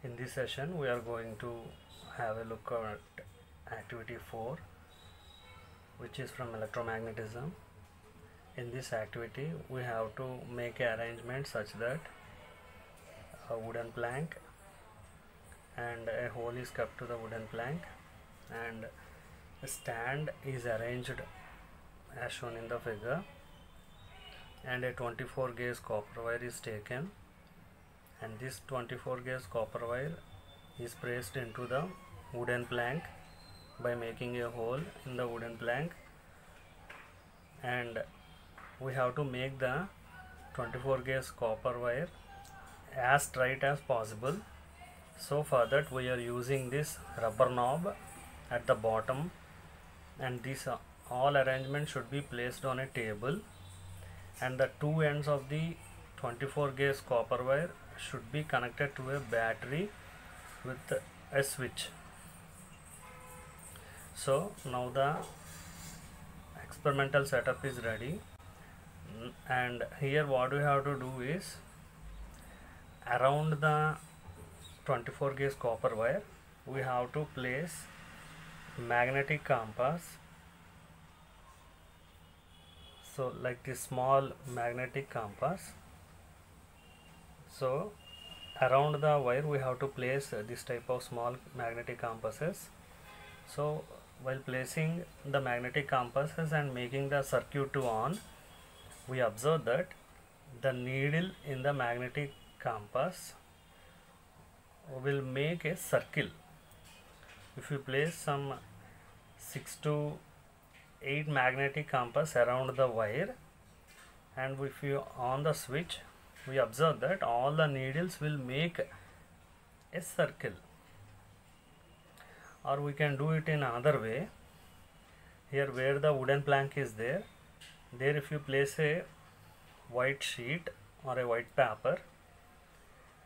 In this session we are going to have a look at activity 4, which is from electromagnetism. In this activity we have to make an arrangement such that a wooden plank and a hole is kept to the wooden plank, and a stand is arranged as shown in the figure, and a 24 gauge copper wire is taken, and this 24 gauge copper wire is placed into the wooden plank by making a hole in the wooden plank, and we have to make the 24 gauge copper wire as straight as possible. So for that we are using this rubber knob at the bottom, and this all arrangement should be placed on a table, and the two ends of the 24 gauge copper wire should be connected to a battery with a switch. So now the experimental setup is ready, and here what we have to do is, around the 24 gauge copper wire we have to place magnetic compass. So like this small magnetic compass, so around the wire we have to place this type of small magnetic compasses. So while placing the magnetic compasses and making the circuit to on, we observe that the needle in the magnetic compass will make a circle. If you place some 6 to 8 magnetic compass around the wire, and if you on the switch, we observe that all the needles will make a circle. Or we can do it in another way. Here where the wooden plank is there if you place a white sheet or a white paper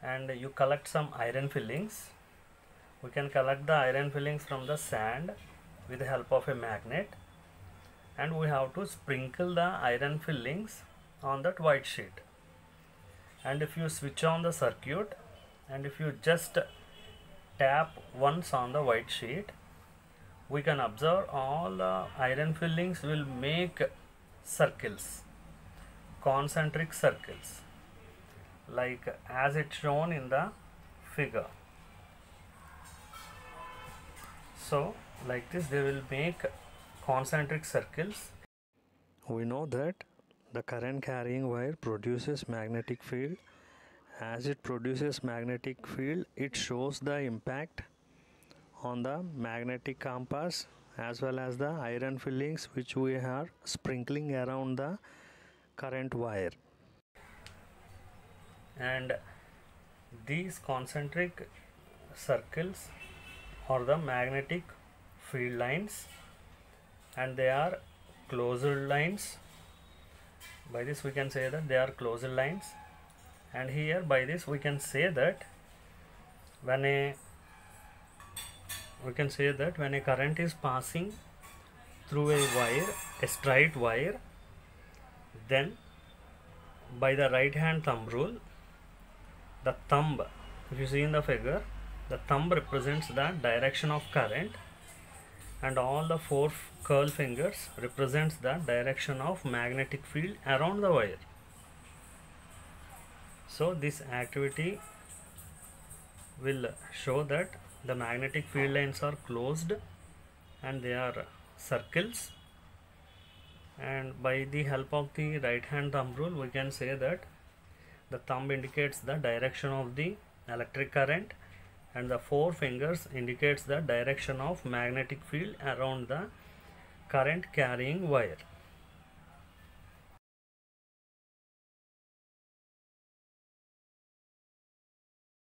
and you collect some iron fillings, we can collect the iron fillings from the sand with the help of a magnet, and we have to sprinkle the iron fillings on that white sheet. And if you switch on the circuit and if you just tap once on the white sheet, we can observe all the iron fillings will make circles, concentric circles, like as it's shown in the figure. So like this they will make concentric circles. We know that the current carrying wire produces magnetic field. As it produces magnetic field, it shows the impact on the magnetic compass as well as the iron fillings which we are sprinkling around the current wire. And these concentric circles are the magnetic field lines, and they are closed lines. By this we can say that they are closed lines, and here by this we can say that when a current is passing through a wire, a straight wire, then by the right hand thumb rule, the thumb, if you see in the figure, the thumb represents the direction of current, and all the four curl fingers represents the direction of magnetic field around the wire. So this activity will show that the magnetic field lines are closed and they are circles, and by the help of the right hand thumb rule we can say that the thumb indicates the direction of the electric current and the four fingers indicates the direction of magnetic field around the current carrying wire.